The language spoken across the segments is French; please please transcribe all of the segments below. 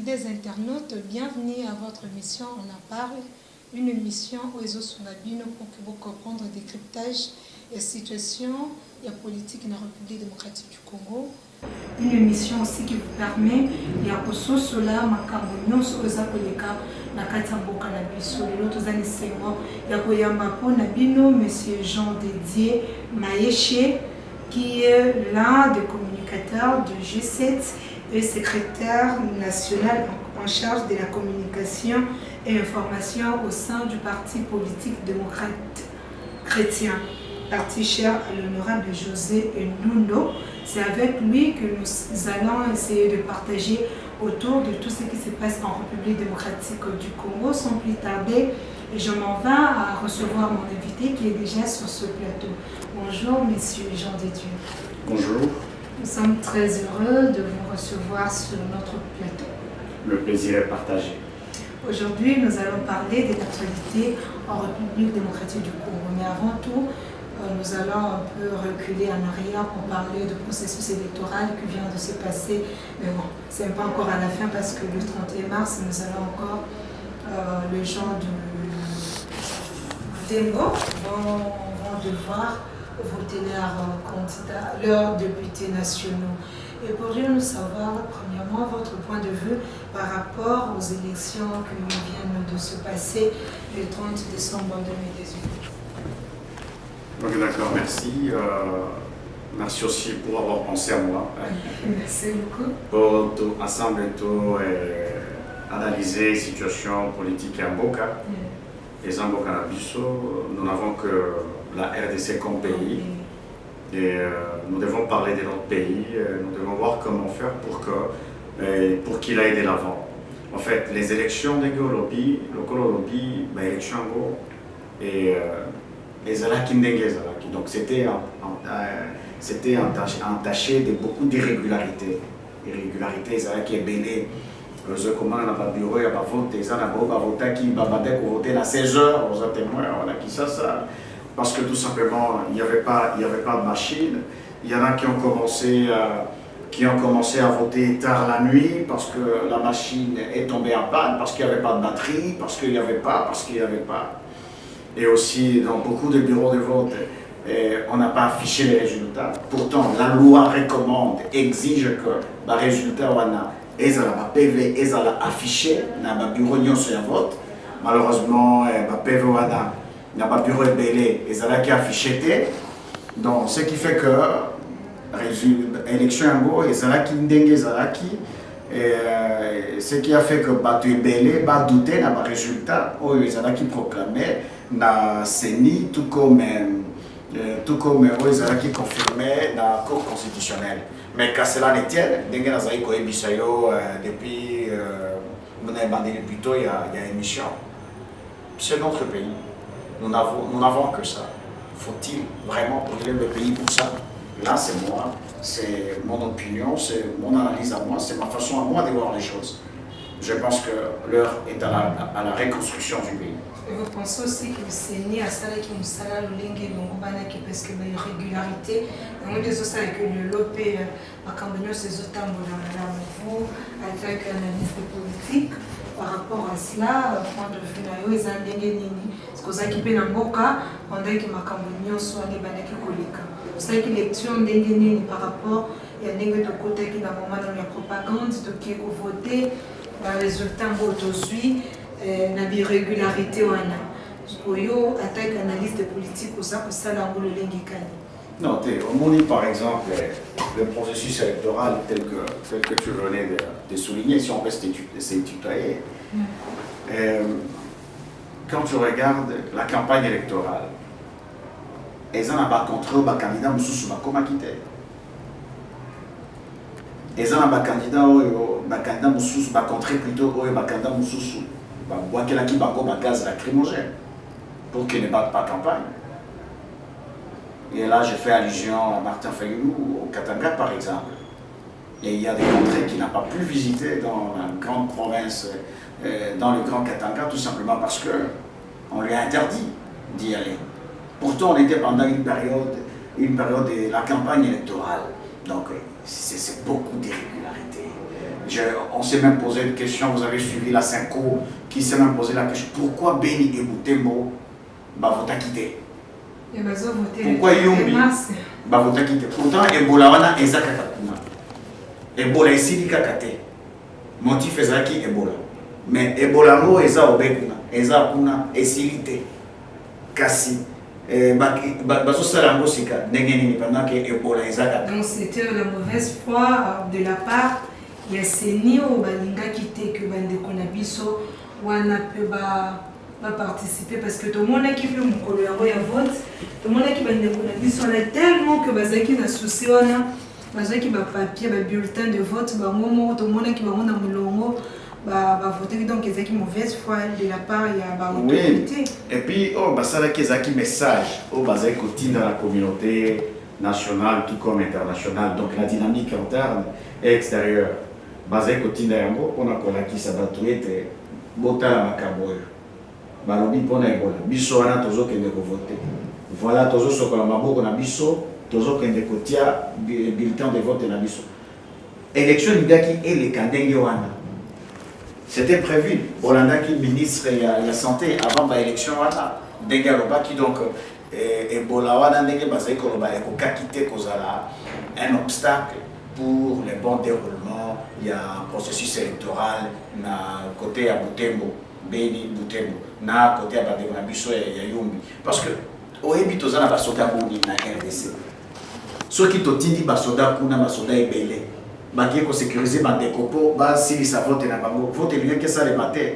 fidèles internautes, bienvenue à votre émission On en parle, une émission où ils sont pour que vous comprendre le décryptage et situation et la politique de la République démocratique du Congo. Une émission aussi qui vous permet de kusosola makambo nyonso oza koleka na kati ya mboka na biso. Lelo tozali sengo ya koyamba po na bino Monsieur Jean Dédier Mayeche, qui est l'un des communicateurs de G7 et secrétaire national en charge de la communication et information au sein du Parti politique démocrate chrétien, parti cher à l'honorable José Ndundo. C'est avec lui que nous allons essayer de partager autour de tout ce qui se passe en République démocratique du Congo. Sans plus tarder, je m'en vais à recevoir mon invité qui est déjà sur ce plateau. Bonjour, Monsieur Jean Dédier. Bonjour. Nous sommes très heureux de vous recevoir sur notre plateau. Le plaisir est partagé. Aujourd'hui, nous allons parler de l'actualité en République démocratique du Congo. Mais avant tout, nous allons un peu reculer en arrière pour parler du processus électoral qui vient de se passer. Mais bon, ce n'est pas encore à la fin parce que le 31 mars, nous allons encore, les gens du Dengo vont devoir voter leurs candidats, leurs députés nationaux. Et pourrions-nous savoir, premièrement, votre point de vue par rapport aux élections qui viennent de se passer le 30 décembre 2018? Ok, d'accord, merci. Merci aussi pour avoir pensé à moi. Merci beaucoup. Pour tout ensemble, tout analyser la situation politique à Mboka. Les Mboka Nabiso, nous n'avons que la RDC comme pays. Et nous devons parler de notre pays, nous devons voir comment faire pour qu'il aille de l'avant. En fait, les élections de Golobi, le Kololobi, l'élection et les Alaki Ndenge Zalaki. Donc c'était entaché de beaucoup d'irrégularités. Irrégularités, Zalaki est belé. Le commande n'a pas bureau, il n'y a pas vote, les gens n'ont voté qui va voter à 16h, aux témoins, on a qui ça. Parce que tout simplement, il n'y avait pas de machine. Il y en a qui ont commencé à voter tard la nuit parce que la machine est tombée en panne, parce qu'il n'y avait pas de batterie, parce qu'il n'y avait pas. Et aussi, dans beaucoup de bureaux de vote, on n'a pas affiché les résultats. Pourtant, la loi recommande, exige que les résultats soient PV et affiché dans le bureau de vote. Malheureusement, le PV n'a pas bureau belé et ça qui affiché. Donc ce qui fait que l'élection en et ça qui ndenge zalaki ce qui a fait que tu belé ba douter na résultat ou ça qui proclamé na CENI tout comme qui confirmé dans la Cour constitutionnelle. Mais qu'à cela ne tienne, ndenge na zali ko ebisayo depuis plutôt il y a émission. C'est notre pays. Nous n'avons que ça. Faut-il vraiment brûler le pays pour ça? Là, c'est moi, c'est mon opinion, c'est mon analyse à moi, c'est ma façon à moi de voir les choses. Je pense que l'heure est à la reconstruction du pays. Et vous pensez aussi que le CENI a ça qui nous sala le lingue qui parce que l'irrégularité, on a des aussi avec le lopé à Cambonio ces autres vous avec analyse politique par rapport à cela, point de vue na yo ezandenge nini parce que ça qui peut na mboka on dit que Cambonio soit les banaki kolika ça qui lecture ndenge nini par rapport ya ndenge de côté qui na moment dans la propagande de qui voter le résultat aujourd'hui na irrégularité wana oyo attaque analyse de politique au ça pour ça la ngolo lengi kani. Non, au Moni par exemple, le processus électoral tel que tu venais de souligner, si on peut se tutoyer, quand tu regardes la campagne électorale, ils n'ont pas contre eux, les candidats Moussoussou Bakoma quitté. Ils n'ont pas candidat Moussoussou contre plutôt les candidats Moussoussou. Boakela qui bango gaz lacrymogène pour qu'ils ne battent pas campagne. Et là, je fais allusion à Martin Fayulu, au Katanga par exemple. Et il y a des contrées qu'il n'a pas pu visiter dans la grande province, dans le Grand Katanga, tout simplement parce qu'on lui a interdit d'y aller. Pourtant, on était pendant une période de la campagne électorale. Donc, c'est beaucoup d'irrégularités. On s'est même posé une question, vous avez suivi la Cinco, qui s'est même posé la question, pourquoi Beni et Butembo vont quitter? Pourquoi Yumbi vont quitter? Pourtant, Ebola wana ezaka kakuna. Ebola esili kakate. Motif ezaki Ebola. Mais Ebola mo eza obekuna, eza kuna esilite. Kasi bazo sala ngosika ndenge nini pendant que Ebola ezaka. Donc c'était la mauvaise foi de la part ya seni o balinga kite que bandeko na biso wana pe ba participer parce que tout le monde qui veut mon colère ya vote tout le monde qui bandeko na biso on a tellement que bazaki na souci wana bazaki ba papier ba bulletin de vote ba momo tout le monde qui va na mulongo ba voter donc ezaki mauvaise foi de la part ya ba autorité. Et puis oh basala kezaki message au bazaki kotinda la communauté nationale tout comme internationale, donc la dynamique interne et extérieure. Bazai kotinda yango pona kolakisa bato ete botala makambo oyo balobi mpona Ebola biso wana tozokende kovote, voilà tozosokola maboko na biso tozokende kotia bulletin de vote na biso. Élection libaki eleka ndenge wana c'était prévu. Olandaki ministre ya santé avant ba élection wana ndenge alobaki, donc Ebola wana ndenge bazai koloba ekokakite kozala un obstacle pour le bon déroulement. Il y a un processus électoral na côté à Butembo, Beni Butembo, na côté à Badegonabiso et Yumbi. Parce que au Ebito zana basoda boni na RDC. Ceux qui totindi basoda kuna basoda ebele, baki ko sécuriser bandekopo, ba sili sa vote na bango, vote bien que ça le matin.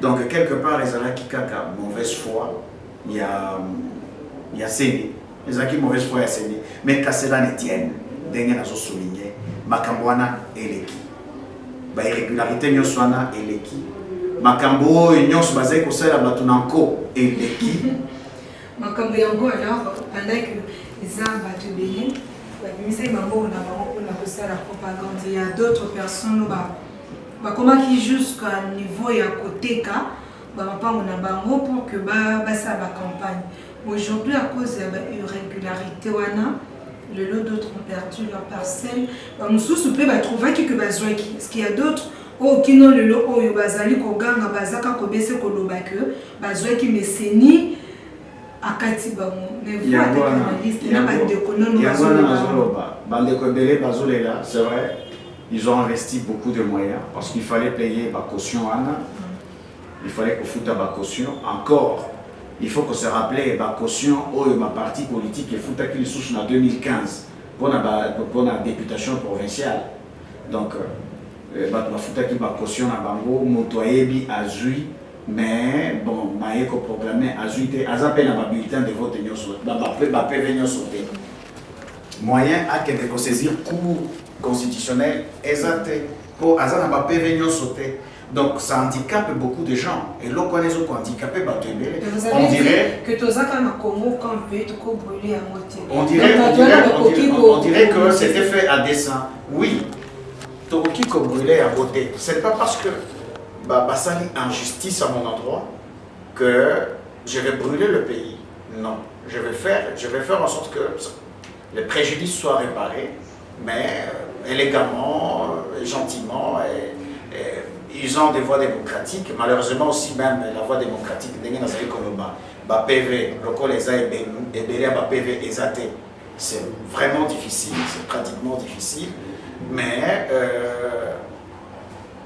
Donc quelque part les ala qui kaka mauvaise foi, il y a Séné, les aki mauvaise foi il y a Séné, mais qu'à cela ne tienne, dengue nazo souligner makambo wana eleki. Ba irrégularité nyonso wana eleki. Makambo oyo nyonso bazali kosala bato na nko eleki. Makambo yango alors pendant que les gens bato ebele babimisa bango na bango mpona kosala propagande. Il y a d'autres personnes bakomaki jusqu'à niveau ya koteka bamapango na bango pour que basala bacampagne. Aujourd'hui à cause ya irrégularité wana le lot d'autres ont perdu leur parcelle. Mosusu pe batrouvaki que bazwaki parce qu'il y a d'autres qui n'ont le lot oyo bazali koganga bazaka kobese koloba que bazwaki meseni akati bango. Mais voilà la liste na ba de konono bandeko ebele bazolela, c'est vrai. Ils ont investi beaucoup de moyens parce qu'il fallait payer ma caution Anna. Il fallait que foute ma caution encore. Il faut que se rappeler ma caution ou ma parti politique et fouta qu'il souche en 2015 pour la députation provinciale. Donc, ma fouta qui ma caution à Bango, Motoyebi Azui, mais bon, Maeko proclamé Azui, Azapé na bulletin de vote sauté. Moyen à que de saisir cours constitutionnel exact pour Azana PV sauté. Donc ça handicape beaucoup de gens. Et là, quand ils sont handicapés, on dirait que tout ça quand Congo quand peut être brûlé à moitié. On dirait que c'était fait à dessein. Oui, tout qui brûlé à voter. C'est pas parce que ça injustice à mon endroit que je vais brûler le pays. Non, je vais faire en sorte que les préjudices soient réparés, mais élégamment, gentiment. Ils ont des voies démocratiques, malheureusement aussi même la voie démocratique, PV, c'est vraiment difficile, c'est pratiquement difficile, mais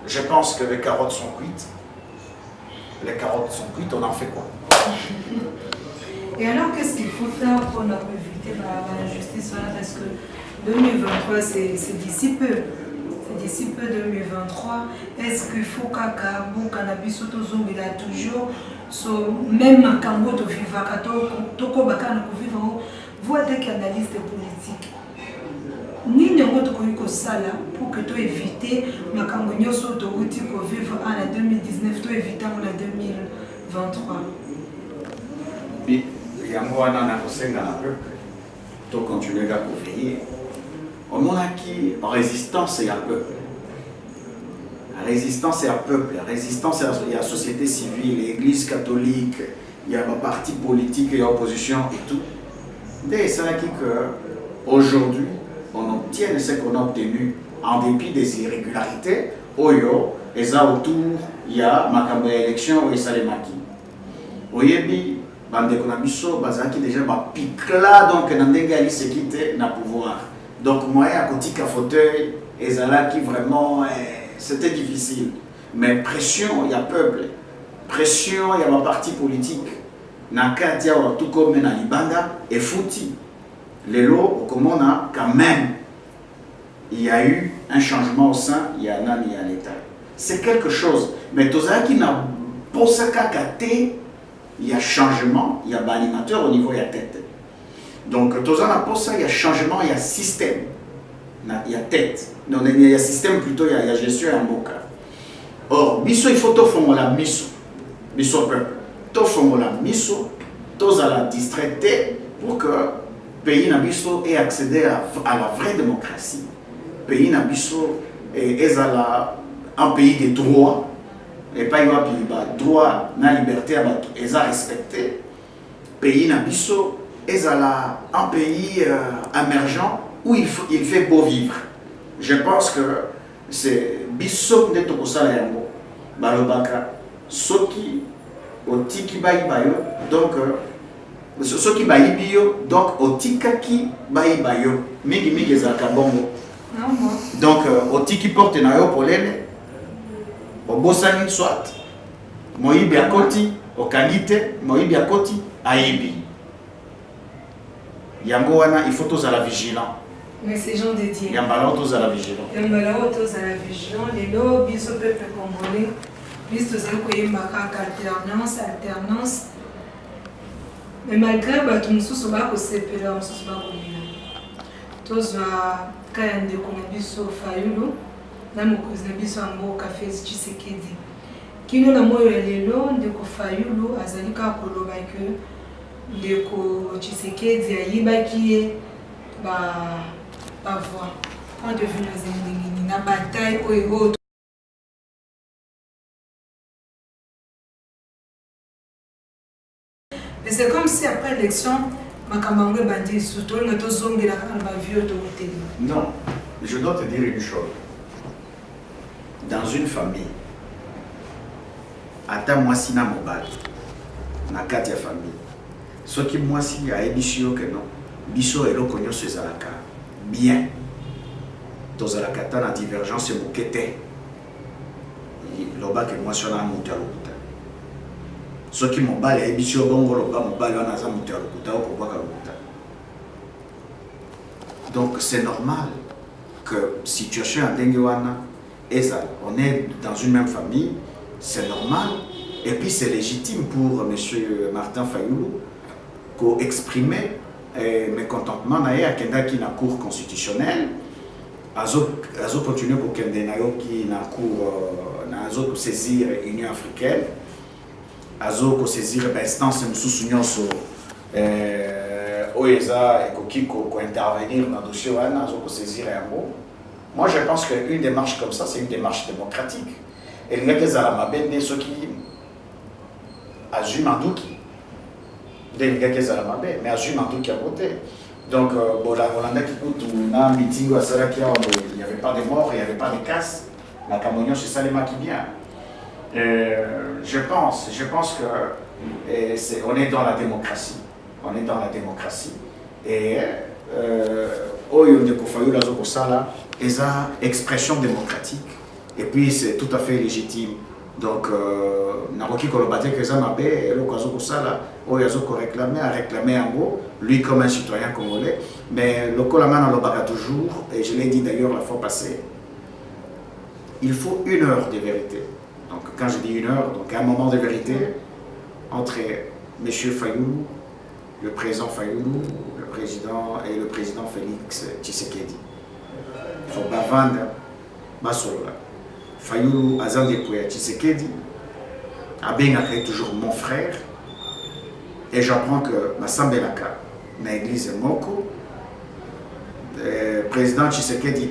je pense que les carottes sont cuites. Les carottes sont cuites, on en fait quoi? Et alors qu'est-ce qu'il faut faire pour éviter l'injustice? Parce que 2023 c'est d'ici peu. D'ici peu 2023, est-ce qu'il faut qu'un cannabis autozongela toujours même makambo to vivaka to ko bakana ko vivre vous êtes analyste politique ni ndongo to ko sala pour que to éviter makambo nyoso to uti ko vivre en 2019 to éviter en 2023. Bi yango wana na kosenga na peuple to continuer à couvrir. On a qui résistance et un peuple. La résistance et un peuple, la résistance et la société civile, l'église catholique, il y a un parti politique et opposition et tout. C'est ça qui que aujourd'hui on obtient ce qu'on a obtenu en dépit des irrégularités, oyo, et ça autour, il y a ma élection et salemaki. Oyebi, bande konabiso, bazaki déjà ba pikla donc nandenge ali se quitte na pouvoir. Donc moi à côté qu'à fauteuil, et ça là qui vraiment c'était difficile. Mais pression, il y a peuple. Pression, il y a ma parti politique. Nakatia tout comme na Libanda et fouti. Les lots, comme on a quand même, il y a eu un changement au sein, il y a un an, il y a l'État. C'est quelque chose. Mais tout ça qui n'a pas ça qu'à il y a changement, il y a un animateur au niveau de la tête. Donc, tout ça n'a pas ça, il y a changement, il y a système. Il y a tête. Donc, il y a système plutôt, il y a gestion et un beau cas. Or, biso, il faut tout faire la miso. Biso peuple. Tout faire la miso, tout à la distraiter pour que le pays nabiso ait accédé à la vraie démocratie. Le pays nabiso est un pays de droits. Et pas un droit, la liberté est respectée. Le pays nabiso est un pays émergent où il fait beau vivre. Je pense que c'est biso de tokosala yango balobaka soki otiki bayibayo donc soki bayibiyo donc otikaki bayibayo mingi ezalaka bongo donc otiki porte na yo polele obosani soit moyibi akoti okangi te moyibi akoti ayibi yango wana il faut tozala vigilant. Mais c'est gens dédiés. Il y a un ballon tous à la vigilance. Il y a un ballon tous à la vigilance. Les lots, bis au peuple congolais, bis tous à quoi alternance. Mais malgré tout le monde, on va se séparer, on va tous à quand de connaître au Fayulu, na mokozi na biso ambo café Tshisekedi. Kino na moyo ya lelo ndeko Fayulu azalika koloba que ndeko Tshisekedi ayibaki ba voix. Point de vue de la bataille et autres. Mais c'est comme si après l'élection, Makamangwe Bandi surtout le zone de la vieux autorité. Non, je dois te dire une chose. Dans une famille, ata mwasi na mobali, na kati ya famille, soki mwasi a ebisio que non, biso eloko nyonso ezalaka bien. Tozalaka ta na divergence mokete. Loba que mwasi wana moto ya lokuta. Soki mobali a ebisio bongo loba mobali wana aza moto ya lokuta okobwaka lokuta. Donc c'est normal que situation ya ndenge wana ezala. On est dans une même famille, c'est normal. Et puis c'est légitime pour M. Martin Fayulu qu'exprimer mécontentement na ye akendaki na cour constitutionnelle. Azo continuer pour kende na yo ki na cour na azo saisir Union africaine. Azo ko saisir instance mususu nyonso oeza ekoki ko intervenir dans dossier wana azo ko saisir yango. Moi je pense qu'une démarche comme ça c'est une démarche démocratique. Et les gars à la mabende ceux qui assument Mandouki. Les gars à la mabende mais assument Mandouki a voté. Donc, Hollande qui coûte un meeting à Salakia, il n'y avait pas de morts, il n'y avait pas de casse. La Camonion, c'est Salema qui vient. Je pense que on est dans la démocratie. On est dans la démocratie. Et Oyo de Kofayu la Zokosala est une expression démocratique. Et puis, c'est tout à fait légitime. Donc, Naroki Kolobate Kezamabe, et le Kazokosala, Oyazoko a réclamé un mot, lui comme un citoyen congolais. Mais le Kolaman en Lobaka toujours, et je l'ai dit d'ailleurs la fois passée, il faut 1 heure de vérité. Donc, quand je dis 1 heure, donc un moment de vérité entre M. Fayulu, le président Fayulu, le président et le président Félix Tshisekedi. Il faut pas vendre Basolola. Fayulu Azande Pouya Tshisekedi a toujours mon frère et j'apprends que Massambelaka na l'église Moko le président Tshisekedi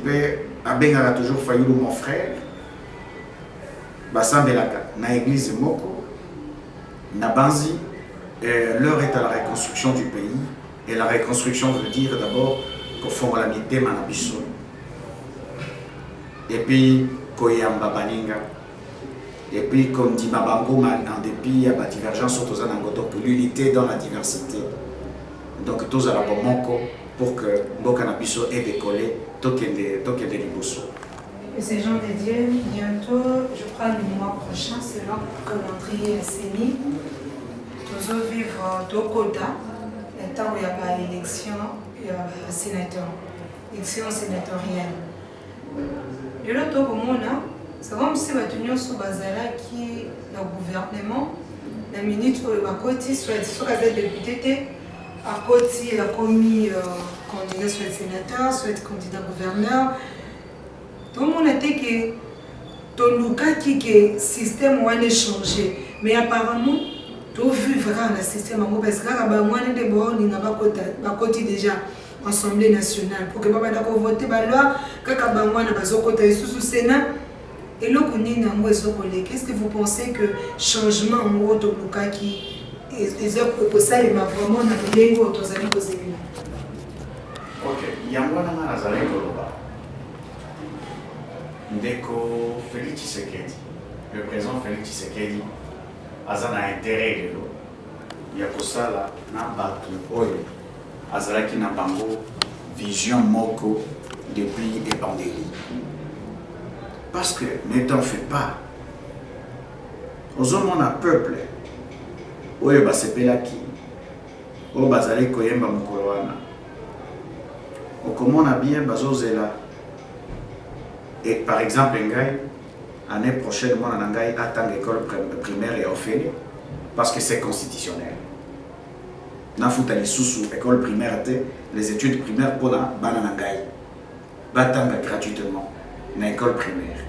a toujours Fayulu mon frère Massambelaka na l'église Moko na Banzi l'heure est à la reconstruction du pays et la reconstruction veut dire d'abord qu'au fond la mité manabiso et puis koyamba baninga, et puis comme dit Mabango, en dépit il y a la divergence autour de l'unité dans la diversité. Donc tous à la pomoko pour que Bokanabiso ait décollé token de Liboso. Et ces gens de Dieu, bientôt, je crois le mois prochain, c'est leur calendrier CENI. Nous allons vivre deux quotas, le temps où il y a pas l'élection sénateur, élection sénatoriale. Et là, tout le monde, c'est comme si nous avons sous Bazala qui le gouvernement, la minute où il y a côté, soit député, à côté, il a commis candidat soit sénateur, soit candidat gouverneur. Tout le monde a dit que ton le système a changé. Mais apparemment, tu vu vraiment le système parce que moi, je suis déjà Assemblée nationale pour que je vote la loi, que je sous Sénat. Et là, qu'est-ce que vous pensez que changement en gros de Luka qui est vraiment dans les langues aux amis posés? Ok, Yangwana Nazaré Koloba. Ndeko Félix Tshisekedi, le président Félix Tshisekedi, Azana intérêt de l'eau. Il y a que ça là, Nabatu Oyo, Azalaki Nabango, vision Moko depuis les pandémies. Parce que ne t'en fais pas. Aux hommes, on a peuple. Oyo Basepelaki, Oyo Bazale Koyemba Mukoloana. Comment on a bien Bazozela. Et par exemple, l'année prochaine, moi, on a attend l'école primaire et offert parce que c'est constitutionnel. Dans les sous école primaire, les études primaires pour la bananangai. Batanga gratuitement dans l'école primaire.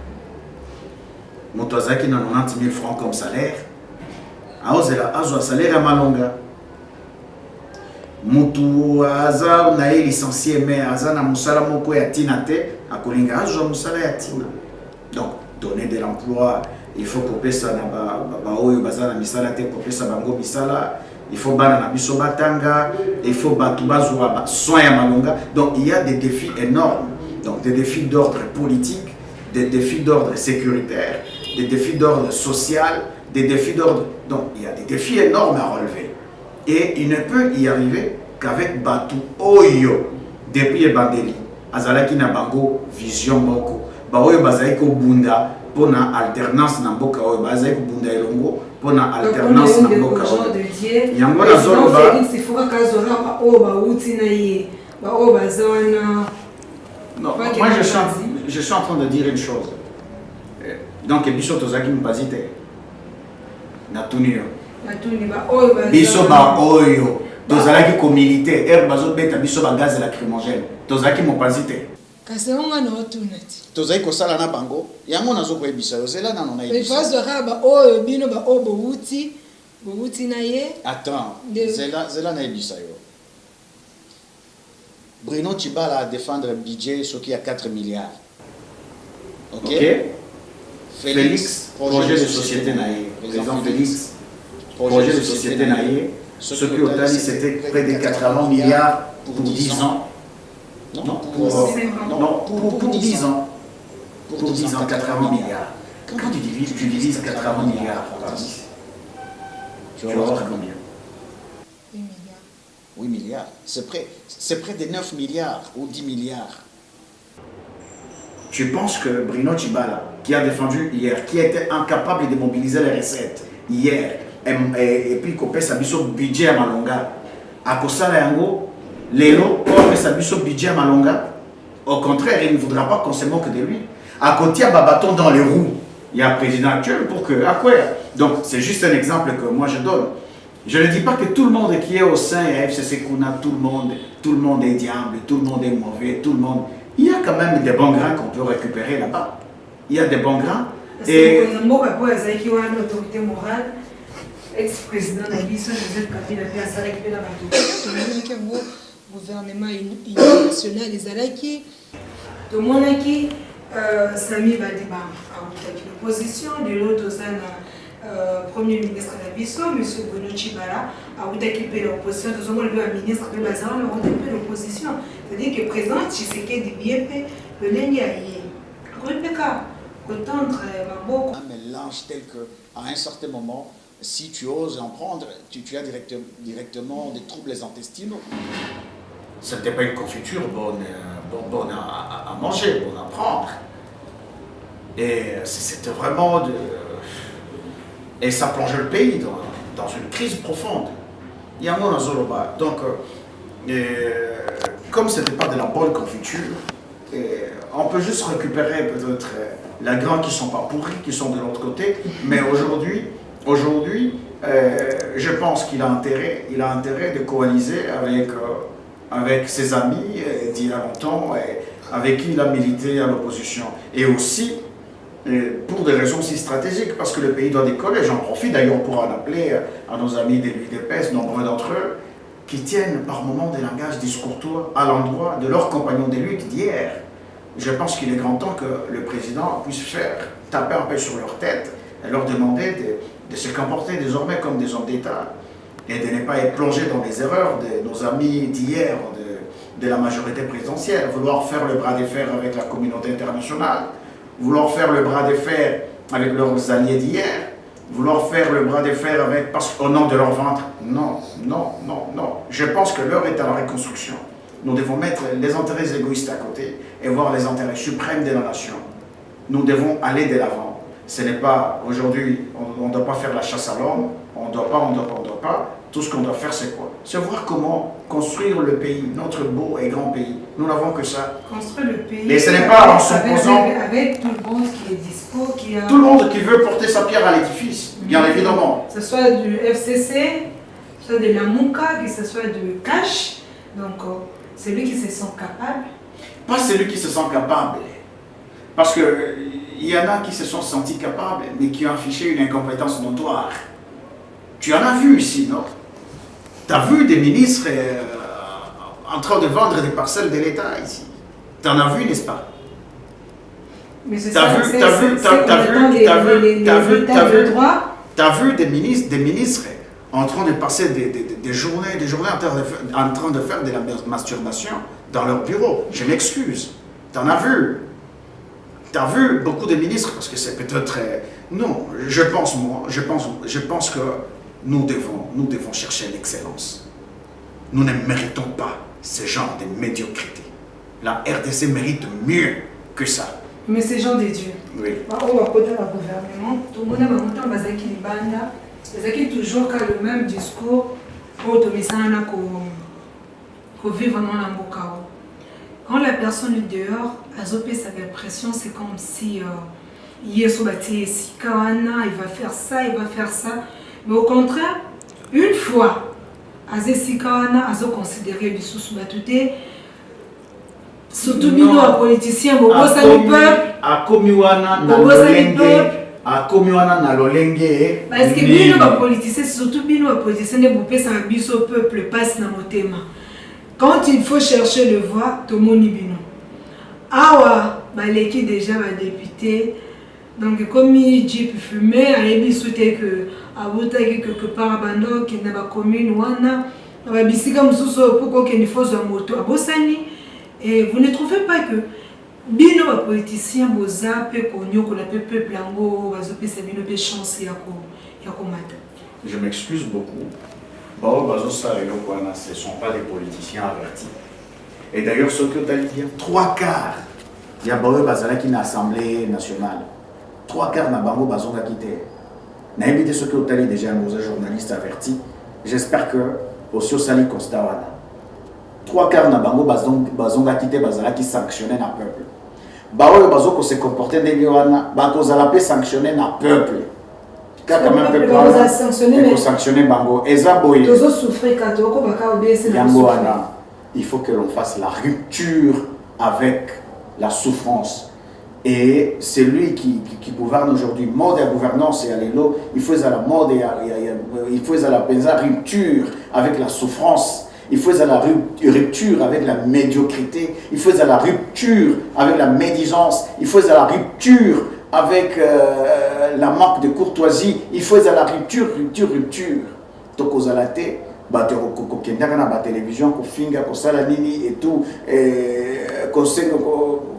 Motoazaki n'a 90 000 francs comme salaire. Aozela azwa salaire à Malonga. Mutu aza na licencié mais aza na musala moko ya tina te akolinga azwa musala ya tina. Donc donner de l'emploi, il faut couper ça na ba oyo bazana misala te couper ça bango misala, il faut bana na biso batanga, il faut batu bazwa ba soin ya Malonga. Donc il y a des défis énormes. Donc des défis d'ordre politique, des défis d'ordre sécuritaire, des défis d'ordre social, des défis d'ordre. Donc il y a des défis énormes à relever. Et il ne peut y arriver qu'avec Batu Oyo depuis Bandeli. Azalaki na bango vision moko. Ba oyo bazali ko bunda pour na alternance na mboka oyo bazali ko bunda elongo pour na alternance na mboka oyo. Yango na zolo ba Félix Ifoka kazora ba o ba uti na ye. Ba o bazana. Non, moi je suis en train de dire une chose. Donc biso tozaki mpazite. Na tunio. Biso ba oyo tozalaki ko militaire er bazo beta biso ba gaz lacrymogène tozalaki mopazite kasi onga na otunati tozali ko sala na bango yango nazo ko ebisa yozela na nona ebisa bazora ba oyo bino ba obo wuti na ye. Attends zela na ebisa yo Bruno Tshibala a défendre le budget ce qui a 4 milliards. OK, Félix projet de société na ye président Félix projet de société naïe, ce qui au total c'était près de 80 milliards pour 10 ans. Non, pour 10 ans. Pour 10 ans, 80 milliards. Quand tu divises 80 milliards par 10, tu vas avoir combien? 8 milliards. 8 milliards. C'est près de 9 milliards ou 10 milliards. Tu penses que Bruno Tshibala, qui a défendu hier, qui était incapable de mobiliser les recettes hier, et puis qu'on paie sa biso budget à Malonga à Kosala Yango Lelo on paie sa biso budget à Malonga, au contraire il ne voudra pas qu'on se moque de lui. À côté à Babaton dans les roues il y a un président actuel pour que à quoi. Donc c'est juste un exemple que moi je donne. Je ne dis pas que tout le monde qui est au sein de FCC Kuna, tout le monde est diable, tout le monde est mauvais, tout le monde. Il y a quand même des bons grains qu'on peut récupérer là-bas. Il y a des bons grains. Et l'autorité morale. Ex-président Nabiso, Joseph Kabila, a récupéré la bateau. Le gouvernement national, les Alaki. Tout le monde qui Sami Badiba a l'opposition de l'autre Premier ministre Nabiso, M. Bruno Tshibala, a occupé l'opposition. Tout le monde le ministre de Bazar a occupé l'opposition. C'est-à-dire que le président Tshisekedi Biépe, le Nenyaye. Un mélange tel qu'à un certain moment, si tu oses en prendre, tu as directement des troubles intestinaux. Ce n'était pas une confiture bonne à manger, bonne à prendre. Et c'était vraiment de... Et ça plongeait le pays dans une crise profonde. Il y a un Zoroba. Donc, comme ce n'était pas de la bonne confiture, on peut juste récupérer peut-être les grains qui ne sont pas pourris, qui sont de l'autre côté. Mais aujourd'hui, je pense qu'il a intérêt de coaliser avec ses amis d'il y a longtemps, avec qui il a milité à l'opposition. Et aussi, pour des raisons aussi stratégiques, parce que le pays doit décoller. J'en profite d'ailleurs pour en appeler à nos amis de l'UDPS, nombreux d'entre eux, qui tiennent par moments des langages discourtois à l'endroit de leurs compagnons de lutte d'hier. Je pense qu'il est grand temps que le président puisse taper un peu sur leur tête et leur demander de se comporter désormais comme des hommes d'État et de ne pas être plongés dans les erreurs de nos amis d'hier, de la majorité présidentielle, vouloir faire le bras de fer avec la communauté internationale, vouloir faire le bras de fer avec leurs alliés d'hier, vouloir faire le bras de fer au nom de leur ventre. Non. Je pense que l'heure est à la reconstruction. Nous devons mettre les intérêts égoïstes à côté et voir les intérêts suprêmes de la nation. Nous devons aller de l'avant. Ce n'est pas, aujourd'hui, on ne doit pas faire la chasse à l'homme, on ne doit pas. Tout ce qu'on doit faire, c'est quoi? C'est voir comment construire le pays, notre beau et grand pays. Nous n'avons que ça. Construire le pays. Et ce n'est pas en s'opposant. Avec tout le monde qui est dispo, qui a... Tout le monde qui veut porter sa pierre à l'édifice, bien évidemment. Que ce soit du FCC, que ce soit de la Mouka, que ce soit du Cash. Donc, celui qui se sent capable. Pas celui qui se sent capable. Parce qu'il y en a qui se sont sentis capables, mais qui ont affiché une incompétence notoire. Tu en as vu ici, non? Tu as vu des ministres en train de vendre des parcelles de l'État ici. Tu en as vu, n'est-ce pas? Mais c'est ça, t'as vu des ministres en train de passer des journées en train de faire de la masturbation dans leur bureau. Je m'excuse. T'en as vu. T'as vu beaucoup de ministres, parce que c'est peut-être... non, je pense que nous devons chercher l'excellence. Nous ne méritons pas ce genre de médiocrité. La RDC mérite mieux que ça. Mais c'est gens des dieux. Oui. On va côté le gouvernement. Tout le monde a monté en Bazaki Libanda. Bazaki toujours le même discours pour Tomisana qu'on vivre dans la Mbokao. Quand la personne est dehors, elle a sa pression, c'est comme si il va faire ça, il va faire ça. Mais au contraire, une fois, Azesikawana a considéré le sous-batouté, surtout bino a politicien, bobo sali peuple, a komiwana na lolenge. Parce que bino a politicien, surtout bino a politicien, ne boupé sa biso peuple passe na motema. Quand il faut chercher le voix, tout le monde bino. Awa, baleki déjà va député. Donc comme il dit fumé, il souhaitait que abota quelque part abandon qui n'a pas commune wana, va bisika mususu pour qu'il faut un moto abosani. Et vous ne trouvez pas que bino ba politicien boza pe konyo ko la peuple lango bazope sa bino pe chance ya komata. Je m'excuse beaucoup. Bon, ce ne sont pas des politiciens avertis. Et d'ailleurs, ce que tu as dit, 3 quarts, il y a une assemblée nationale. 3 quarts na bango bazonga quitté. Na évité ce que tu as dit déjà, nos journalistes avertis. J'espère que aussi au sali constat. 3 quarts na bango bazonga quitté, bazala qui sanctionner na peuple. Baoyo bazoko se comporter ndenge wana, bakozala pe sanctionner na peuple. Quand même peuple sanctionner bango eza boye. Il faut que l'on fasse la rupture avec la souffrance. Et celui qui gouverne aujourd'hui, mode de gouvernance et à l'élo, il faut à la mode il faut à la rupture avec la souffrance. Il faut à la rupture avec la médiocrité. Il faut à la rupture avec la médisance. Il faut à la rupture avec la marque de courtoisie. Il faut à la rupture. Donc aux alatés, télévision, et tout,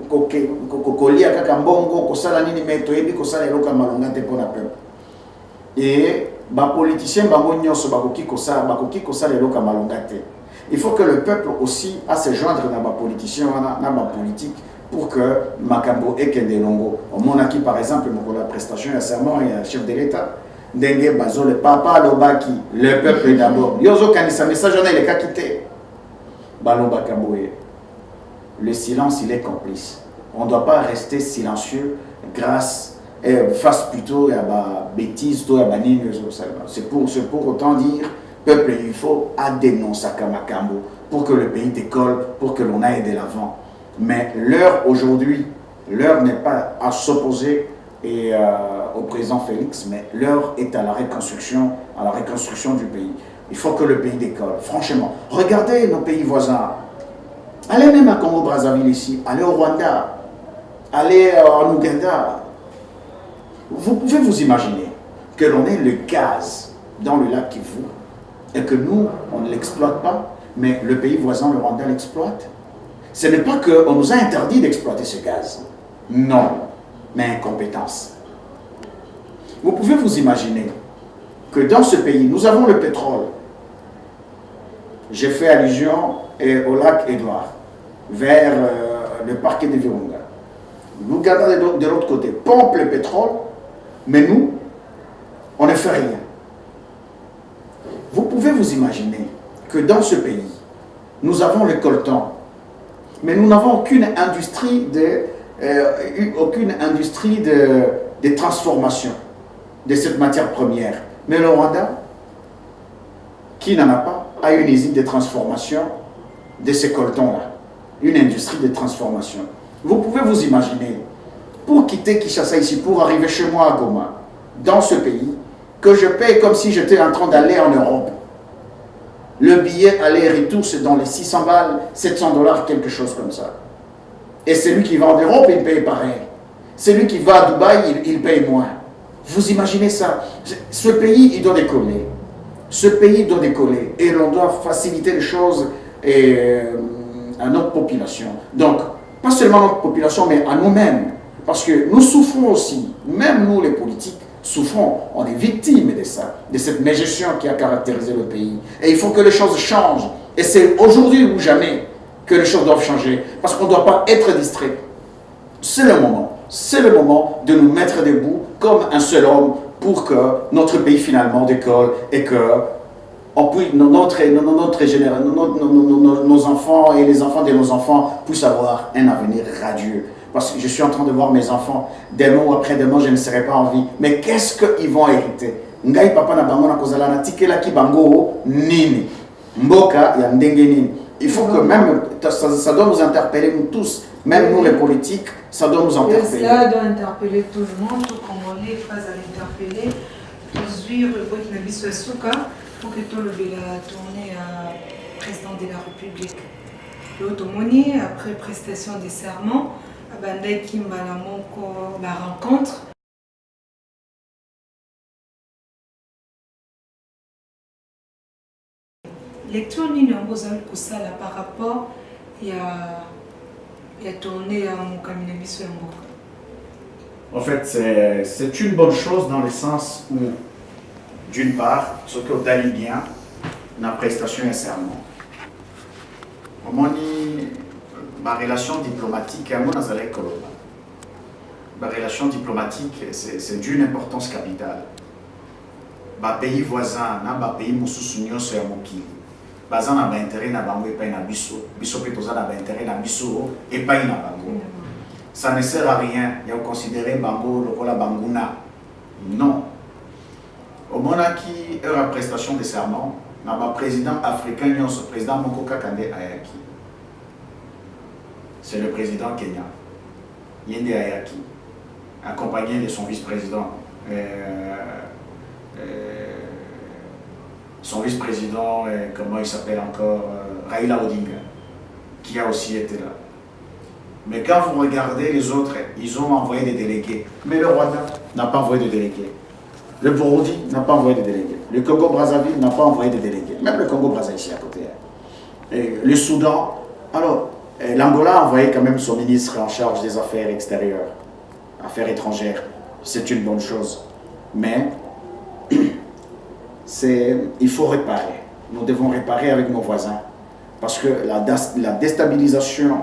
kolia kaka mbongo kosala nini mais toyebi kosala eloko ya malonga te mpona peuple et bapoliticien bango nyonso bakoki kosala eloko ya malonga te. Il faut que le peuple aussi a se joindre dans ma politicien dans ma politique pour que makambo ekende longo. Omonaki par exemple la prestation et serment et chef de l'État ndenge bazo le papa lobaki le peuple d'abord. Yozo kanisa message on a les cas quitté. Baloba kamboye. Le silence il est complice. On ne doit pas rester silencieux grâce face plutôt à la bêtise, c'est pour autant dire peuple, il faut dénoncer Kamakambo pour que le pays décolle, pour que l'on aille de l'avant. Mais l'heure aujourd'hui, l'heure n'est pas à s'opposer au président Félix, mais l'heure est à la reconstruction du pays. Il faut que le pays décolle. Franchement, regardez nos pays voisins. Allez même à Congo-Brazzaville ici, allez au Rwanda, allez en Ouganda. Vous pouvez vous imaginer que l'on ait le gaz dans le lac Kivu et que nous, on ne l'exploite pas, mais le pays voisin, le Rwanda, l'exploite. Ce n'est pas qu'on nous a interdit d'exploiter ce gaz. Non, mais incompétence. Vous pouvez vous imaginer que dans ce pays, nous avons le pétrole. J'ai fait allusion au lac Édouard, vers le parquet de Virunga. L'Ouganda de l'autre côté pompe le pétrole, mais nous, on ne fait rien. Vous pouvez vous imaginer que dans ce pays, nous avons le coltan, mais nous n'avons aucune industrie de transformation de cette matière première. Mais le Rwanda, qui n'en a pas, a une usine de transformation de ces coltons-là, une industrie de transformation. Vous pouvez vous imaginer, pour quitter Kinshasa ici, pour arriver chez moi à Goma, dans ce pays, que je paye comme si j'étais en train d'aller en Europe. Le billet aller-retour, c'est dans les 600 balles, 700 $, quelque chose comme ça. Et celui qui va en Europe, il paye pareil. Celui qui va à Dubaï, il paye moins. Vous imaginez ça? Ce pays, il doit décoller. Ce pays doit décoller. Et l'on doit faciliter les choses à notre population. Donc, pas seulement à notre population, mais à nous-mêmes. Parce que nous souffrons aussi, même nous les politiques, souffrons, on est victimes de ça, de cette mégestion qui a caractérisé le pays. Et il faut que les choses changent. Et c'est aujourd'hui ou jamais que les choses doivent changer. Parce qu'on ne doit pas être distrait. C'est le moment de nous mettre debout comme un seul homme pour que notre pays finalement décolle et que nos enfants et les enfants de nos enfants puissent avoir un avenir radieux. Parce que je suis en train de voir mes enfants, demain ou après-demain, je ne serai pas en vie. Mais qu'est-ce qu'ils vont hériter? Ngai papa na bango na kozala na tikela ki bango nini? Mboka ya ndenge nini? Il faut que même, ça doit nous interpeller nous tous, même nous les politiques, ça doit nous interpeller. Cela doit interpeller tout le monde, tout Congolais, pas à l'interpeller. Toujours, le vote n'a pas souka pour que tout le la tournée à président de la République. L'automoni, après prestation des serments, Abandai Kimbala Moko, la rencontre. Lecture ni Nambozal Koussala par rapport à tourné à mon Kaminabiso Mboka. En fait, c'est une bonne chose dans le sens où, d'une part, ce que vous allez bien, la prestation et serment. Ma relation diplomatique, ma relation diplomatique, c'est d'une importance capitale. Ma pays voisin, ma pays moussoussounio sur Moki. Bazan a intérêt na bango et pas na biso. Biso petoza na intérêt na biso et pas na bango. Ça ne sert à rien de considérer bango lokola banguna. Non. Au monaki la prestation de serment, na ba président africain ce président Mokoka Kande Ayaki. C'est le président Kenya, Yende Ayaki, accompagné de son vice-président. Son vice-président, comment il s'appelle encore, Raila Odinga, qui a aussi été là. Mais quand vous regardez les autres, ils ont envoyé des délégués. Mais le Rwanda n'a pas envoyé de délégués. Le Burundi n'a pas envoyé de délégués. Le Congo-Brazzaville n'a pas envoyé de délégués. Même le Congo-Brazzaville ici à côté. Et le Soudan. Alors, L'Angola a envoyé quand même son ministre en charge des affaires extérieures, affaires étrangères. C'est une bonne chose. Mais il faut réparer. Nous devons réparer avec nos voisins. Parce que la déstabilisation,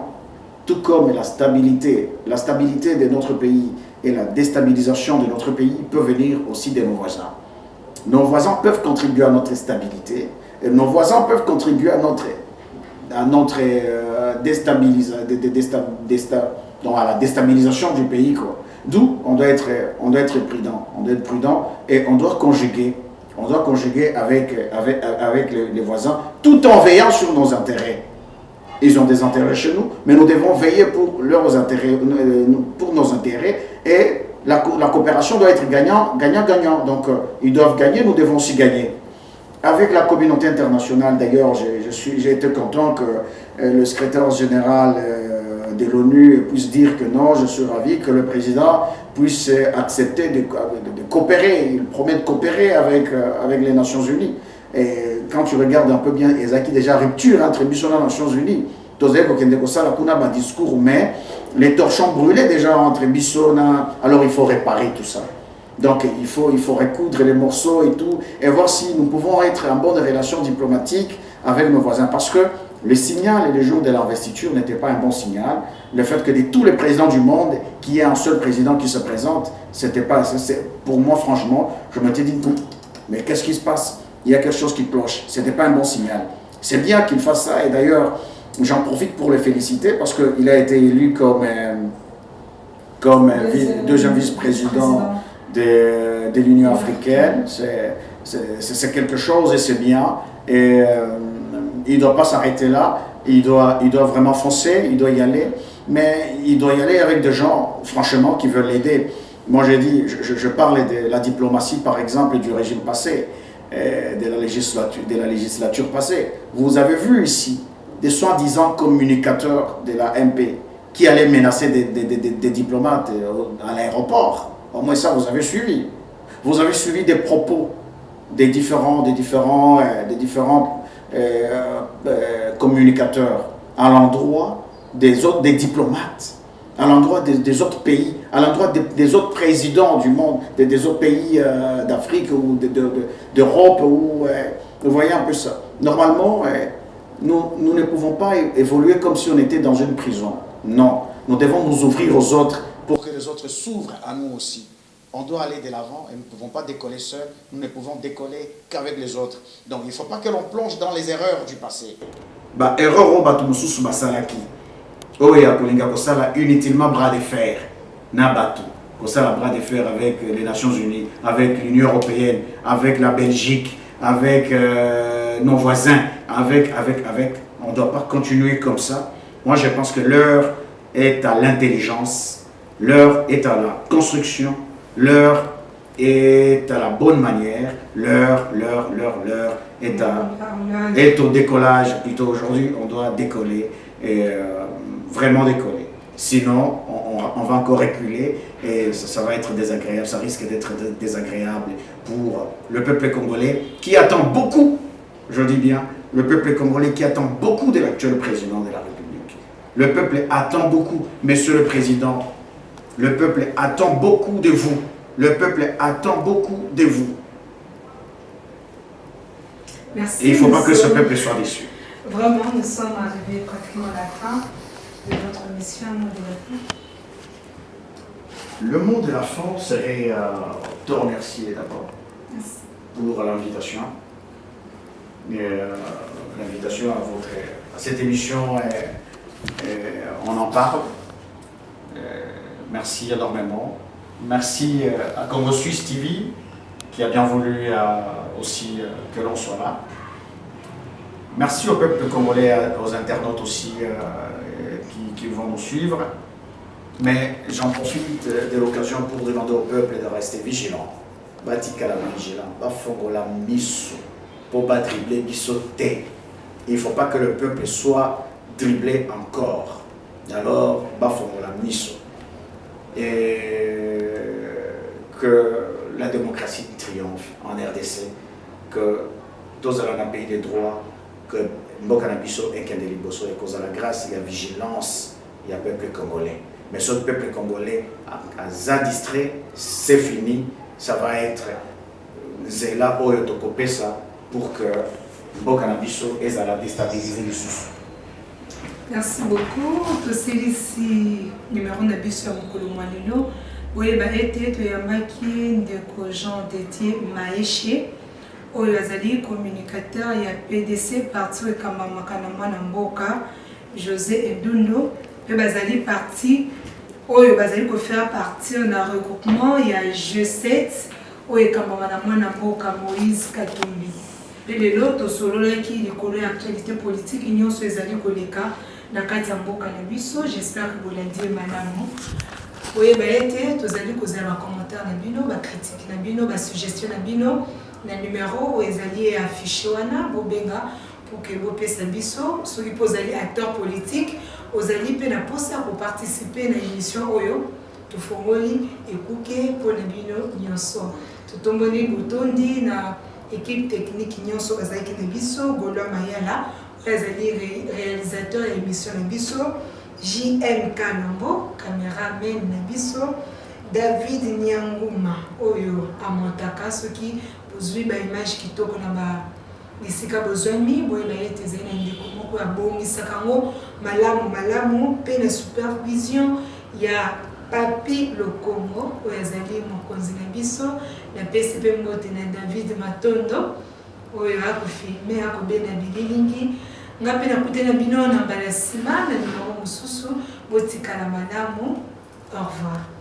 tout comme la stabilité de notre pays et la déstabilisation de notre pays peut venir aussi de nos voisins. Nos voisins peuvent contribuer à notre stabilité. Et nos voisins peuvent contribuer à la déstabilisation du pays. D'où on doit être prudent. On doit être prudent et on doit conjuguer. On doit conjuguer avec les voisins tout en veillant sur nos intérêts. Ils ont des intérêts chez nous, mais nous devons veiller pour leurs intérêts, pour nos intérêts. Et la coopération doit être gagnant-gagnant. Donc, ils doivent gagner, nous devons aussi gagner. Avec la communauté internationale, d'ailleurs, j'ai été content que le secrétaire général de l'ONU puisse dire que non, je suis ravi que le président puisse accepter de coopérer. Il promet de coopérer avec les Nations Unies. Et quand tu regardes un peu bien, il y a déjà rupture entre les Nations Unies. Discours, mais les torchons brûlaient déjà entre Bissona. Alors il faut réparer tout ça. Donc il faut recoudre les morceaux et tout, et voir si nous pouvons être en bonne relation diplomatique avec nos voisins. Parce que le signal le jour de l'investiture n'était pas un bon signal. Le fait que de tous les présidents du monde, qu'il y ait un seul président qui se présente, c'était pas. Pour moi, franchement, je m'étais dit, mais qu'est-ce qui se passe? Il y a quelque chose qui cloche. Ce n'était pas un bon signal. C'est bien qu'il fasse ça, et d'ailleurs, j'en profite pour le féliciter parce qu'il a été élu comme deuxième vice-président de l'Union africaine. C'est quelque chose et c'est bien. Et il ne doit pas s'arrêter là. Il doit vraiment foncer, il doit y aller. Mais il doit y aller avec des gens, franchement, qui veulent l'aider. Moi, j'ai dit, je parlais de la diplomatie, par exemple, du régime passé, de la législature passée. Vous avez vu ici des soi-disant communicateurs de la MP qui allaient menacer des diplomates à l'aéroport. Au moins ça, vous avez suivi. Vous avez suivi des propos des différents communicateurs à l'endroit des diplomates, à l'endroit des autres pays, à l'endroit des autres présidents du monde, des autres pays d'Afrique ou d'Europe. Vous voyez un peu ça. Normalement, nous ne pouvons pas évoluer comme si on était dans une prison. Non, nous devons nous ouvrir aux autres pour que les autres s'ouvrent à nous aussi. On doit aller de l'avant et nous ne pouvons pas décoller seuls, nous ne pouvons décoller qu'avec les autres. Donc il ne faut pas que l'on plonge dans les erreurs du passé. Erreur bato mususu basalaki. Oya kolinga kosala inutilement bras de fer. Na bato. Kosala bras de fer avec les Nations Unies, avec l'Union Européenne, avec la Belgique, avec nos voisins, on ne doit pas continuer comme ça. Moi je pense que l'heure est à l'intelligence, l'heure est à la construction, l'heure est à la bonne manière, l'heure est au décollage. Plutôt aujourd'hui, on doit décoller, et vraiment décoller. Sinon, on va encore reculer et ça va être désagréable, ça risque d'être désagréable pour le peuple congolais qui attend beaucoup, je dis bien, le peuple congolais qui attend beaucoup de l'actuel président de la République. Le peuple attend beaucoup, Monsieur le Président. Le peuple attend beaucoup de vous. Le peuple attend beaucoup de vous. Merci. Et il ne faut pas que ce peuple soit déçu. Vraiment, nous sommes arrivés pratiquement à la fin de notre mission Mot de la fin. Le mot de la fin serait te remercier d'abord pour l'invitation. L'invitation à cette émission, on en parle. Merci énormément. Merci à Congo Suisse TV qui a bien voulu aussi que l'on soit là. Merci au peuple congolais, aux internautes aussi qui vont nous suivre. Mais j'en profite de l'occasion pour demander au peuple de rester vigilant. Batikala vigilant, bafongola miso, pour pas dribbler bisoté. Il ne faut pas que le peuple soit dribblé encore. Alors, bafongola miso. Et que la démocratie triomphe en RDC, que tous allons un pays de droit, que mboka na biso ekende liboso et cause la grâce il y a vigilance il y a peuple congolais mais ce peuple congolais a distrait c'est fini ça va être zela oyo tokopesa pour que mboka na biso ezala déstabiliser lisusu. Merci beaucoup. Toselisi numéro na biso ya mokolo lelo oyeba ete toyambaki ndeko Jean Détier Maeshe oyo azali communicateur ya PDC parti ekambamaka na mwana mboka José Edundo pe bazali parti oyo bazali faire partie na regroupement ya G7 oyo ekambama na mwana mboka Moïse Katumbi pe lelo tosololaki likolo ya actualité politique nyonso ezali koleka na kati ya mboka na biso. J'espère que vous l'avez malamu oyeba ete tozali kozala ba commentaire na bino ba critique na bino ba suggestion na bino na numéro oyo ezali affiché wana bobenga pour que bopesa biso soki mpo ozali acteur politique ozali mpe na posa koparticipe na émission oyo tofongoli ekuke mpo na bino nyonso. Totomboni botondi na équipe technique nyonso bazalaki na biso Golwa Mayala oyo réalisateur ya émission na biso JM Kanombo caméraman na biso David Nyanguma oyo amontaka soki bozwi ba image kitoko na ba esika bozwami boyeba ete ezali na ndeko moko abongisaka yango malamu mpe na supervision ya Papi Lokongo oyo azali mokonzi na biso na pesi mpe mbote na David Matondo oyo akofilme akobena bililingi nga mpe nakute na bino na mbala nsima na nimero mosusu botikala malamu. Au revoir.